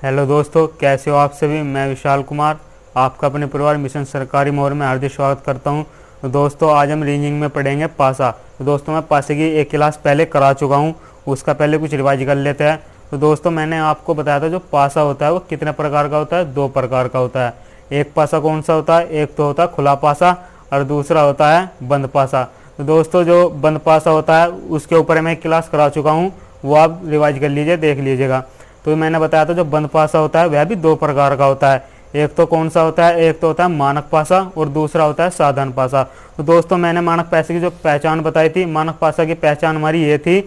Hello दोस्तों, कैसे हो आप सभी। मैं विशाल कुमार आपका अपने परिवार मिशन सरकारी मोहर में हार्दिक स्वागत करता हूं। तो दोस्तों, आज हम रीजनिंग में पढ़ेंगे पासा। तो दोस्तों, मैं पासे की एक क्लास पहले करा चुका हूं, उसका पहले कुछ रिवाइज कर लेते हैं। तो दोस्तों, मैंने आपको बताया था जो पासा होता है वो कितने प्रकार का होता है। 2 प्रकार का होता है। एक पासा कौन सा होता है, एक तो होता है खुला पासा और दूसरा होता है बंद पासा। तो दोस्तों, जो बंद पासा होता है उसके ऊपर मैं एक क्लास करा चुका हूँ, वो आप रिवाइज कर लीजिए, देख लीजिएगा। तो मैंने बताया था जो बंद पासा होता है वह भी 2 प्रकार का होता है। एक तो कौन सा होता है, एक तो होता है मानक पासा और दूसरा होता है साधारण पासा। तो दोस्तों, मैंने मानक पासे की जो पहचान बताई थी, मानक पासा की पहचान हमारी ये थी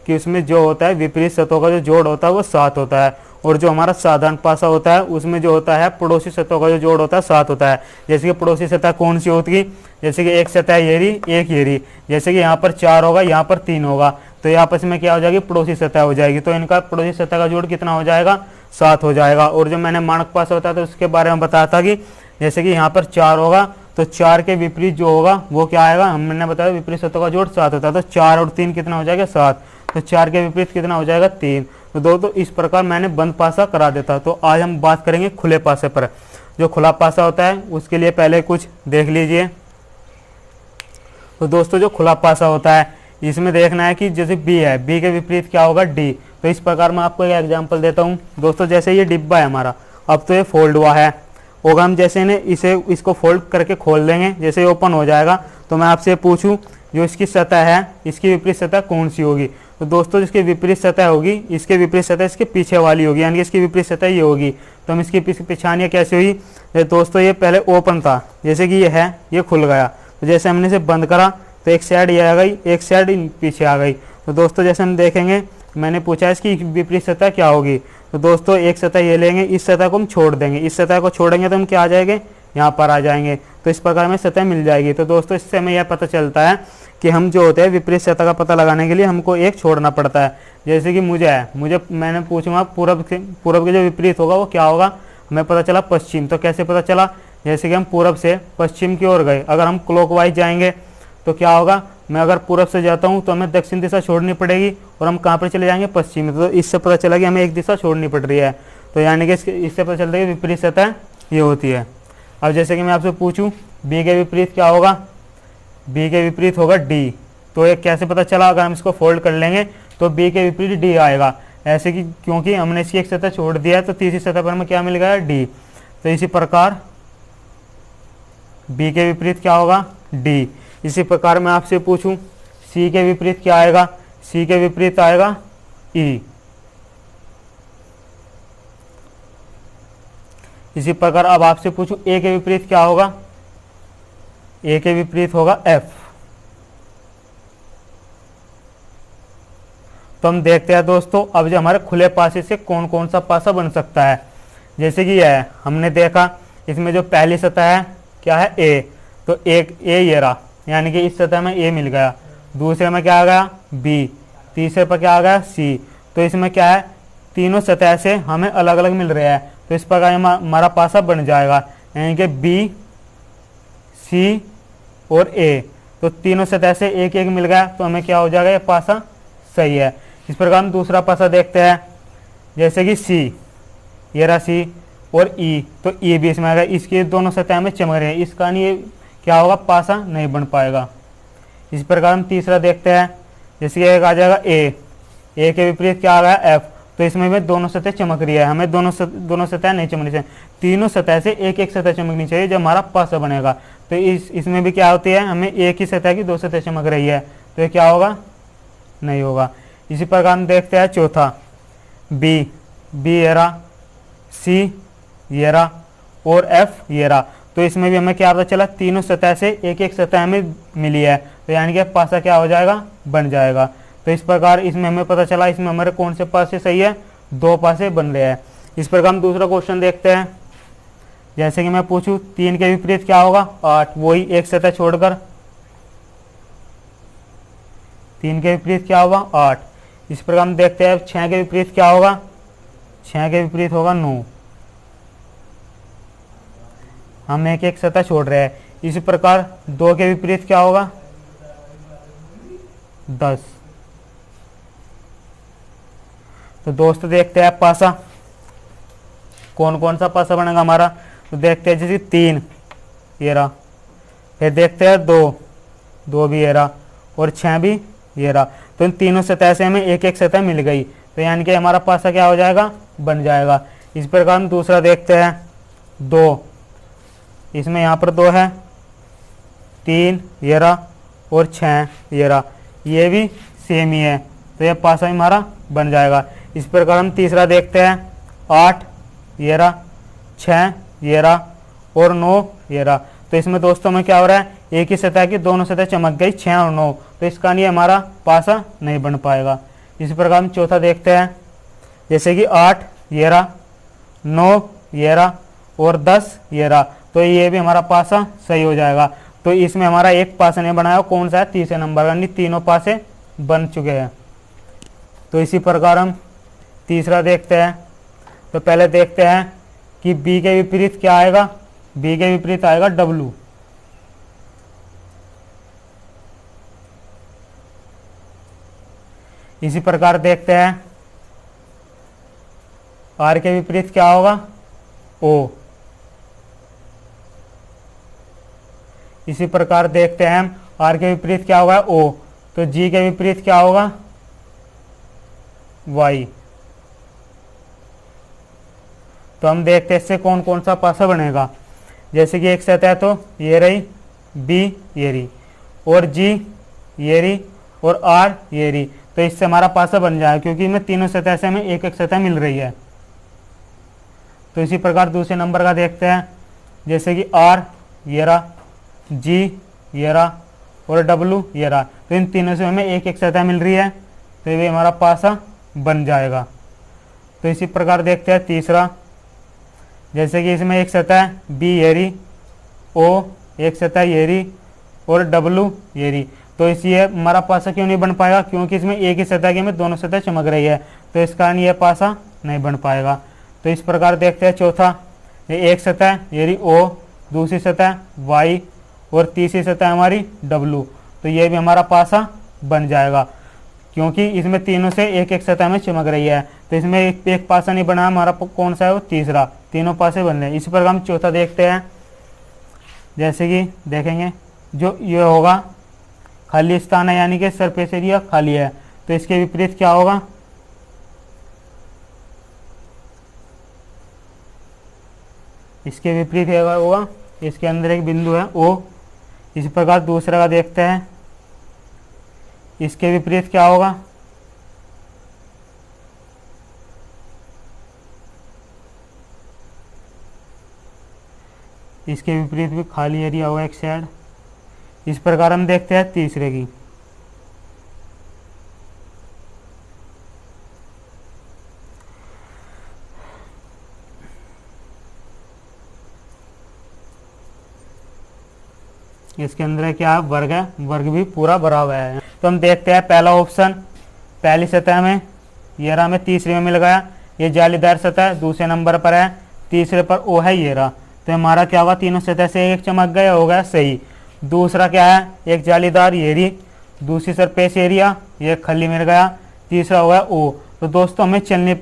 कि उसमें जो होता है विपरीत सतहों का जो जोड़ होता है वो 7 होता है, और जो हमारा साधारण पासा होता है उसमें जो होता है पड़ोसी सतहों का जो जोड़ होता है 7 होता है। जैसे कि पड़ोसी सतह कौन सी होती है, जैसे कि एक सतह ये रही, एक ये रही। जैसे कि यहाँ पर 4 होगा, यहाँ पर 3 होगा, तो ये आपस में क्या हो जाएगी, पड़ोसी सतह हो जाएगी। तो इनका पड़ोसी सतह का जोड़ कितना हो जाएगा, 7 हो जाएगा। और जो मैंने मानक पासा बताया था उसके बारे में बताया था कि जैसे कि यहाँ पर 4 होगा तो 4 के विपरीत जो होगा वो क्या आएगा, हमने बताया विपरीत सतहों का जोड़ 7 होता है। तो 4 और 3 कितना हो जाएगा, 7। तो 4 के विपरीत कितना हो जाएगा, 3। तो दोस्तों, इस प्रकार मैंने बंद पासा करा देता। तो आज हम बात करेंगे खुले पासे पर। जो खुला पासा होता है उसके लिए पहले कुछ देख लीजिए। तो दोस्तों, जो खुला पासा होता है इसमें देखना है कि जैसे बी है, बी के विपरीत क्या होगा, डी। तो इस प्रकार मैं आपको एक एग्जांपल देता हूँ। दोस्तों, जैसे ये डिब्बा है हमारा, अब तो ये फोल्ड हुआ है, होगा हम जैसे ने इसको फोल्ड करके खोल देंगे, जैसे ओपन हो जाएगा। तो मैं आपसे पूछूं जो इसकी सतह है, इसकी विपरीत सतह कौन सी होगी। तो दोस्तों, जिसकी विपरीत सतह होगी, इसके विपरीत सतह इसके पीछे वाली होगी, यानी कि इसकी विपरीत सतह ये होगी। तो हम इसकी पहचान कैसे हुई, दोस्तों ये पहले ओपन था, जैसे कि ये है, ये खुल गया। तो जैसे हमने इसे बंद करा तो एक साइड ये आ गई, एक साइड पीछे आ गई। तो दोस्तों, जैसे हम देखेंगे, मैंने पूछा इसकी विपरीत सतह क्या होगी। तो दोस्तों, एक सतह ये लेंगे, इस सतह को हम छोड़ देंगे, इस सतह को छोड़ेंगे तो हम क्या आ जाएंगे, यहाँ पर आ जाएंगे। तो इस प्रकार में सतह मिल जाएगी। तो दोस्तों, इससे हमें यह पता चलता है कि हम जो होते हैं विपरीत सतह का पता लगाने के लिए हमको एक छोड़ना पड़ता है। जैसे कि मुझे मैंने पूछूंगा पूर्व के जो विपरीत होगा वो क्या होगा, हमें पता चला पश्चिम। तो कैसे पता चला, जैसे कि हम पूरब से पश्चिम की ओर गए, अगर हम क्लॉकवाइज जाएंगे तो क्या होगा, मैं अगर पूरब से जाता हूँ तो हमें दक्षिण दिशा छोड़नी पड़ेगी और हम कहाँ पर चले जाएंगे, पश्चिम में। तो इससे पता चला कि हमें एक दिशा छोड़नी पड़ रही है। तो यानी कि इससे पता चलता है कि विपरीत सतह ये होती है। अब जैसे कि मैं आपसे पूछूं बी के विपरीत क्या होगा, बी के विपरीत होगा डी। तो ये कैसे पता चला, अगर हम इसको फोल्ड कर लेंगे तो बी के विपरीत डी आएगा। ऐसे कि क्योंकि हमने इसकी एक सतह छोड़ दिया है तो तीसरी सतह पर हमें क्या मिल गया, डी। तो इसी प्रकार बी के विपरीत क्या होगा, डी। इसी प्रकार मैं आपसे पूछूं सी के विपरीत क्या आएगा, सी के विपरीत आएगा ई। इसी प्रकार अब आपसे पूछूं ए के विपरीत क्या होगा, ए के विपरीत होगा एफ। तो हम देखते हैं दोस्तों, अब जो हमारे खुले पासे से कौन कौन सा पासा बन सकता है। जैसे कि यह है, हमने देखा इसमें जो पहली सतह है क्या है, ए। तो एक ए ये रहा, यानी कि इस सतह में ए मिल गया। दूसरे में क्या आ गया, बी। तीसरे पर क्या आ गया, सी। तो इसमें क्या है, तीनों सतह से हमें अलग अलग मिल रहे हैं। तो इस प्रकार हमारा पासा बन जाएगा, यानी कि बी, सी और ए। तो तीनों सतह से एक एक मिल गया, तो हमें क्या हो जाएगा, ये पासा सही है। इस प्रकार हम दूसरा पासा देखते हैं। जैसे कि सी, ये रहा सी और ई। तो ई भी इसमें आ गया, इसकी दोनों सतह में चमक रहे हैं, इसका नहीं ये क्या होगा, पासा नहीं बन पाएगा। इस प्रकार हम तीसरा देखते हैं। जैसे एक आ जाएगा ए, ए के विपरीत क्या आ गया, एफ। तो इसमें भी दोनों सतह चमक रही है, हमें दोनों सतह नहीं चमकनी चाहिए, तीनों सतह से एक एक सतह चमकनी चाहिए जब हमारा पासा बनेगा। तो इसमें भी क्या होती है, हमें एक ही सतह की 2 सतह चमक रही है, तो ये क्या होगा, नहीं होगा। इसी प्रकार हम देखते हैं चौथा, बी, बी ये रहा, सी ये रहा और एफ ये रहा। तो इसमें भी हमें क्या पता चला, तीनों सतह से एक एक सतह हमें मिली है, तो यानी कि पासा क्या हो जाएगा, बन जाएगा। तो इस प्रकार इसमें हमें पता चला इसमें हमारे कौन से पासे सही है, 2 पासे बन रहे हैं। इस प्रकार हम दूसरा क्वेश्चन देखते हैं। जैसे कि मैं पूछूं 3 के विपरीत क्या होगा, 8। वही एक सतह छोड़कर 3 के विपरीत क्या होगा, 8। इस प्रकार हम देखते हैं 6 के विपरीत क्या होगा, 6 के विपरीत होगा 9। हम एक एक सतह छोड़ रहे हैं। इसी प्रकार 2 के विपरीत क्या होगा, 10। तो दोस्तों देखते हैं पासा। कौन कौन सा पासा बनेगा हमारा, तो देखते हैं जैसे 3 ये रहा, फिर देखते हैं 2 भी ये रहा, और 6 भी ये रहा। तो इन तीनों सतह से हमें एक एक सतह मिल गई, तो यानी कि हमारा पासा क्या हो जाएगा, बन जाएगा। इस प्रकार हम दूसरा देखते हैं 2, इसमें यहाँ पर 2 है, 3 ये रहा, और 6 ये रहा, ये भी सेम ही है, तो ये पासा हमारा बन जाएगा। इस प्रकार हम तीसरा देखते हैं 8 ये रहा, 6 ये रहा, और 9 ये रहा। तो इसमें दोस्तों में क्या हो रहा है, एक ही सतह की दोनों सतह चमक गई 6 और 9, तो इसका नहीं हमारा पासा नहीं बन पाएगा। इसी प्रकार हम चौथा देखते हैं, जैसे कि 8 ये रहा, 9 ये रहा, और 10 ये रहा, तो ये भी हमारा पासा सही हो जाएगा। तो इसमें हमारा एक पासा नहीं बनाया, कौन सा है, तीसरे नंबर का, नहीं तीनों पासे बन चुके हैं। तो इसी प्रकार हम तीसरा देखते हैं। तो पहले देखते हैं कि बी के विपरीत क्या आएगा, बी के विपरीत आएगा W। इसी प्रकार देखते हैं R के विपरीत क्या होगा, O। इसी प्रकार देखते हैं हम R के विपरीत क्या होगा, O, तो G के विपरीत क्या होगा, Y। तो हम देखते हैं इससे कौन कौन सा पासा बनेगा। जैसे कि एक सतह तो ये रही, B ये रही, और G ये रही, और R ये रही, तो इससे हमारा पासा बन जाएगा, क्योंकि इनमें तीनों सतह से हमें एक एक सतह मिल रही है। तो इसी प्रकार दूसरे नंबर का देखते हैं, जैसे कि R ये रहा, G ये रहा, और W ये रहा, तो इन तीनों से हमें एक एक सतह मिल रही है, तो ये हमारा पासा बन जाएगा। तो इसी प्रकार देखते हैं तीसरा, जैसे कि इसमें एक सतह B ये रही, O एक सतह ये रही, और W ये रही, तो इसलिए हमारा पासा क्यों नहीं बन पाएगा, क्योंकि इसमें एक ही सतह की हमें दोनों सतह चमक रही है, तो इस कारण ये पासा नहीं बन पाएगा। तो इस प्रकार देखते हैं चौथा, ये एक सतह ये रही O, दूसरी सतह Y, और तीसरी सतह हमारी W, तो ये भी हमारा पासा बन जाएगा, क्योंकि इसमें तीनों से एक एक सतह में चमक रही है। तो इसमें एक पासा नहीं बना, हमारा कौन सा है, वो तीसरा, तीनों पासे बन रहे हैं। इसी प्रकार हम चौथा देखते हैं, जैसे कि देखेंगे जो ये होगा खाली स्थान है, यानी कि सरफेस एरिया खाली है, तो इसके विपरीत क्या होगा, इसके विपरीत होगा, इसके अंदर एक बिंदु है O। इसी प्रकार दूसरा का देखते हैं, इसके विपरीत क्या होगा, इसके विपरीत भी खाली एरिया होगा एक साइड। इस प्रकार हम देखते हैं तीसरे की, इसके अंदर क्या है, वर्ग है, वर्ग भी पूरा भरा हुआ है। तो हम देखते हैं पहला ऑप्शन, पहली सतह में ये रहा, हमें तीसरे में मिल गया, ये जालीदार सतह दूसरे नंबर पर है, तीसरे पर O है ये रहा, तो हमारा क्या होगा, तीनों सतह से एक चमक गया, हो गया सही। दूसरा क्या है, एक जालीदार ये रही, दूसरी सरफेस एरिया ये खाली मिल गया, तीसरा हो गया O। तो दोस्तों हमें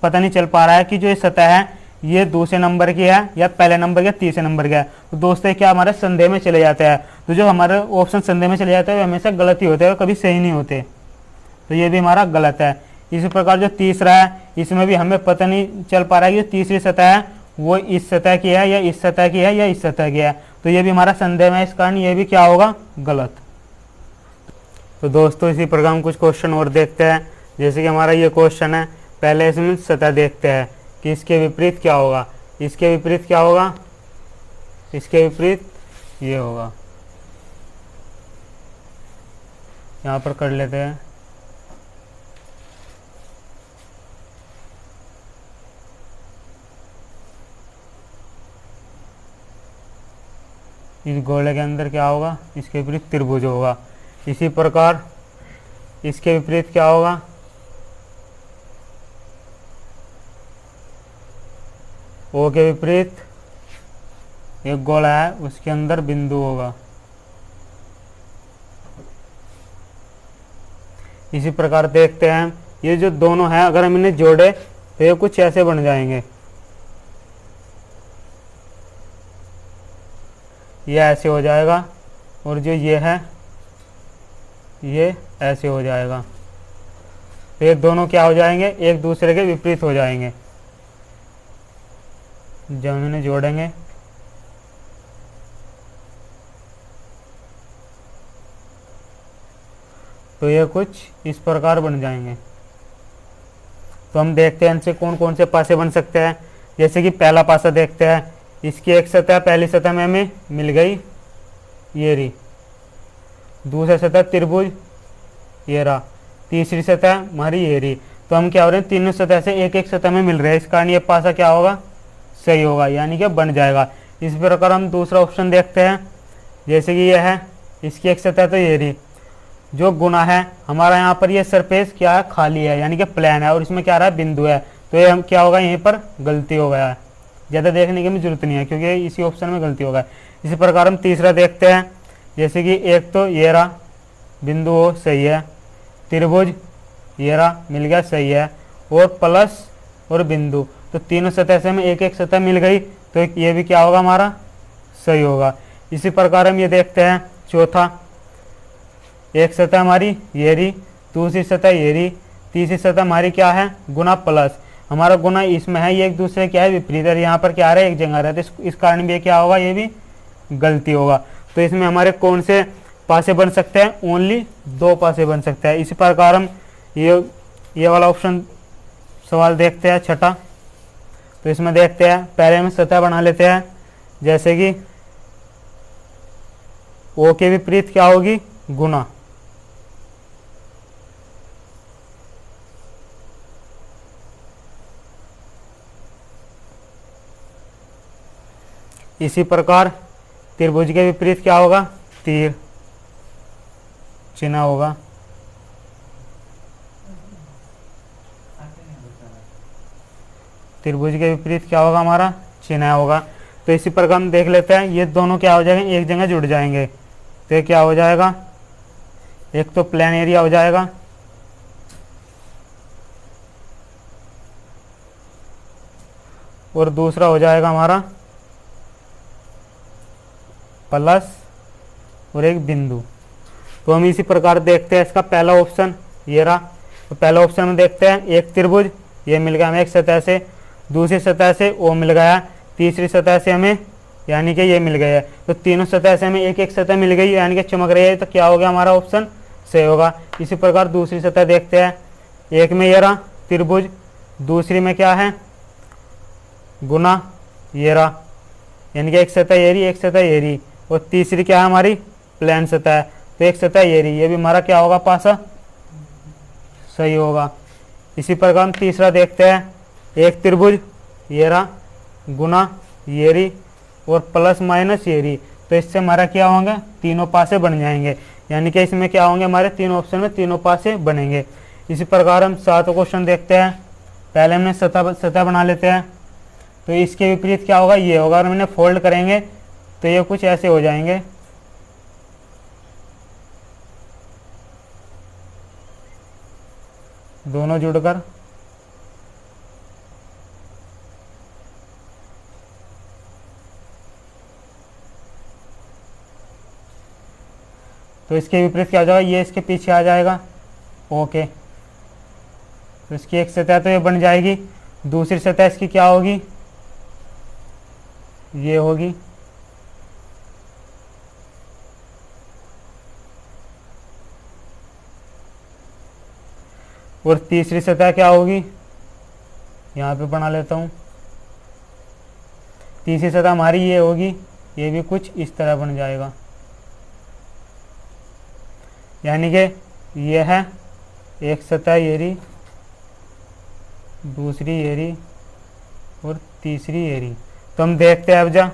पता नहीं चल पा रहा है कि जो ये सतह है ये दूसरे नंबर की है या पहले नंबर या तीसरे नंबर की है। तो दोस्तों ये क्या हमारे संदेह में चले जाते हैं, तो जो हमारे ऑप्शन संदेह में चले जाते हैं वो हमेशा गलत ही होते हैं, कभी सही नहीं होते, तो ये भी हमारा गलत है। इसी प्रकार जो तीसरा है, इसमें भी हमें पता नहीं चल पा रहा है कि जो तीसरी सतह है वो इस सतह की है या इस सतह की है या इस सतह की है, तो ये भी हमारा संदेह है, इस कारण ये भी क्या होगा, गलत। तो दोस्तों इसी प्रकार हम कुछ क्वेश्चन और देखते हैं। जैसे कि हमारा ये क्वेश्चन है, पहले इसमें सतह देखते हैं कि इसके विपरीत क्या होगा, इसके विपरीत क्या होगा, इसके विपरीत ये होगा, यहाँ पर कर लेते हैं। इस गोले के अंदर क्या होगा, इसके विपरीत त्रिभुज होगा। इसी प्रकार इसके विपरीत क्या होगा, O के विपरीत एक गोला है, उसके अंदर बिंदु होगा। इसी प्रकार देखते हैं ये जो दोनों हैं, अगर हम इन्हें जोड़े तो ये कुछ ऐसे बन जाएंगे, ये ऐसे हो जाएगा और जो ये है ये ऐसे हो जाएगा। तो ये दोनों क्या हो जाएंगे, एक दूसरे के विपरीत हो जाएंगे। जब हम इन्हें जोड़ेंगे तो ये कुछ इस प्रकार बन जाएंगे। तो हम देखते हैं इनसे कौन कौन से पासे बन सकते हैं। जैसे कि पहला पासा देखते हैं, इसकी एक सतह पहली सतह में हमें मिल गई, ये रही। दूसरी सतह त्रिभुज, ये रहा। तीसरी सतह हमारी ये रही। तो हम क्या हो रहे हैं, तीनों सतह से एक एक सतह में मिल रहे हैं, इस कारण ये पासा क्या होगा, सही होगा, यानी कि बन जाएगा। इस प्रकार हम दूसरा ऑप्शन देखते हैं। जैसे कि ये है, इसकी एक सतह तो ये रही, जो गुना है हमारा यहाँ पर ये सरफेस क्या है, खाली है, यानी कि प्लेन है, और इसमें क्या रहा है, बिंदु है। तो ये हम क्या होगा, यहीं पर गलती हो गया है, ज़्यादा देखने की हमें जरूरत नहीं है क्योंकि इसी ऑप्शन में गलती होगा। इसी प्रकार हम तीसरा देखते हैं। जैसे कि एक तो ये रहा बिंदु हो, सही है। त्रिभुज ये रहा, मिल गया, सही है। और प्लस और बिंदु, तो तीनों सतह से हमें एक एक सतह मिल गई, तो ये भी क्या होगा, हमारा सही होगा। इसी प्रकार हम ये देखते हैं चौथा, एक सतह हमारी ये रही, दूसरी सतह ये रही, तीसरी सतह हमारी क्या है, गुना प्लस। हमारा गुना इसमें है, ये एक दूसरे क्या है, विपरीत है, यहाँ पर क्या आ रहा है, एक जगह रहा है, तो इस कारण भी क्या होगा, ये भी गलती होगा। तो इसमें हमारे कौन से पासे बन सकते हैं, ओनली दो पासे बन सकते हैं। इसी प्रकार हम ये वाला ऑप्शन सवाल देखते हैं छठा। तो इसमें देखते हैं, पहले हम सतह बना लेते हैं। जैसे कि ओ के विपरीत क्या होगी, गुना। इसी प्रकार त्रिभुज के विपरीत क्या होगा, तीर चिन्ह होगा। त्रिभुज के विपरीत क्या होगा, हमारा चिन्ह होगा। तो इसी प्रकार हम देख लेते हैं, ये दोनों क्या हो जाएंगे, एक जगह जुड़ जाएंगे। तो ये क्या हो जाएगा, एक तो प्लेन एरिया हो जाएगा, और दूसरा हो जाएगा हमारा प्लस और एक बिंदु। तो हम इसी प्रकार देखते हैं, इसका पहला ऑप्शन ये रहा। तो पहला ऑप्शन में देखते हैं, एक त्रिभुज ये मिल गया हमें एक सतह से, दूसरी सतह से ओ मिल गया, तीसरी सतह से हमें यानी कि ये मिल गया है। तो तीनों सतह से हमें एक एक सतह मिल गई, यानी कि चमक रही है, तो क्या हो गया, हमारा ऑप्शन सही होगा। इसी प्रकार दूसरी सतह देखते हैं, एक में ये रहा त्रिभुज, दूसरी में क्या है, गुना ये रहा, यानी कि एक सतह ये रही, एक सतह ये रही, और तीसरी क्या है हमारी, प्लेन सतह है, तो एक सतह ये रही, ये भी हमारा क्या होगा, पासा सही होगा। इसी प्रकार हम तीसरा देखते हैं, एक त्रिभुज ये रहा, गुना ये रही, और प्लस माइनस ये रही, तो इससे हमारा क्या होंगे, तीनों पासे बन जाएंगे, यानी कि इसमें क्या होंगे, हमारे तीनों ऑप्शन में तीनों पासे बनेंगे। इसी प्रकार हम सातवां क्वेश्चन देखते हैं। पहले हमने सतह बना लेते हैं। तो इसके विपरीत क्या होगा, ये होगा, अगर हम इन्हें फोल्ड करेंगे तो ये कुछ ऐसे हो जाएंगे। दोनों जुड़कर तो इसके विपरीत क्या हो जाएगा, ये इसके पीछे आ जाएगा, ओके। तो इसकी एक सतह तो ये बन जाएगी, दूसरी सतह इसकी क्या होगी, ये होगी, और तीसरी सतह क्या होगी, यहाँ पे बना लेता हूँ। तीसरी सतह हमारी ये होगी, ये भी कुछ इस तरह बन जाएगा, यानी कि ये है एक सतह ये रही, दूसरी ये रही, और तीसरी ये रही। तो हम देखते हैं, अब जा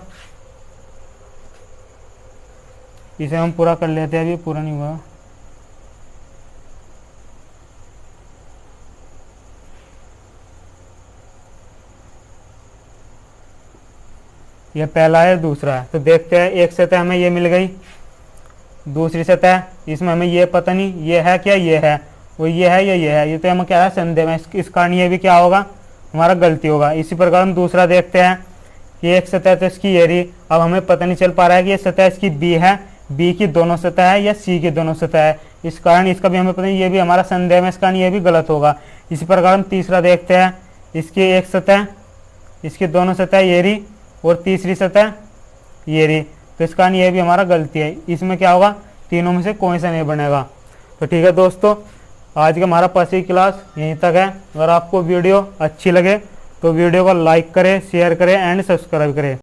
इसे हम पूरा कर लेते हैं, अभी पूरा नहीं हुआ। ये पहला है, दूसरा है। तो देखते हैं, एक सतह हमें ये मिल गई, दूसरी सतह इसमें हमें ये पता नहीं ये है क्या, ये है, वो ये है या ये है, ये तो हमें क्या है, संदेह में, इस कारण ये भी क्या होगा, हमारा गलती होगा। इसी प्रकार हम दूसरा देखते हैं, कि एक सतह तो इसकी ये रही। अब हमें पता नहीं चल पा रहा है कि ये सतह इसकी बी है, बी की दोनों सतह है या सी की दोनों सतह है। इस कारण इसका भी हमें पता नहीं, ये भी हमारा संदेह में, इस कारण ये भी गलत होगा। इसी प्रकार हम तीसरा देखते हैं, इसकी एक सतह, इसकी दोनों सतह ये रही और तीसरी सतह ये रही, तो इस कारण ये भी हमारा गलती है। इसमें क्या होगा, तीनों में से कोई सा नहीं बनेगा। तो ठीक है दोस्तों, आज का हमारा पासी क्लास यहीं तक है। अगर आपको वीडियो अच्छी लगे तो वीडियो को लाइक करें, शेयर करें एंड सब्सक्राइब करें।